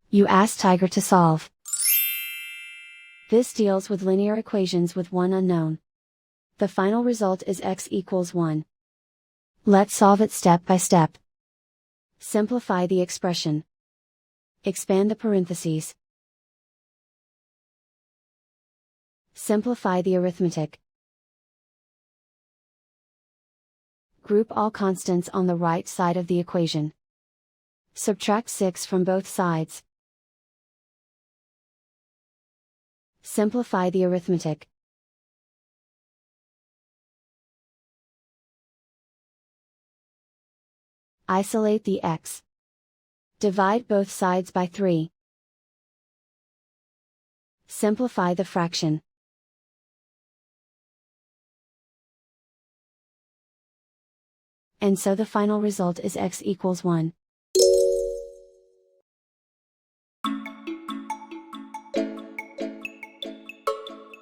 You ask Tiger to solve. This deals with linear equations with one unknown. The final result is x equals 1. Let's solve it step by step. Simplify the expression. Expand the parentheses. Simplify the arithmetic. Group all constants on the right side of the equation. Subtract 6 from both sides. Simplify the arithmetic. Isolate the x. Divide both sides by 3. Simplify the fraction. And so the final result is x equals 1.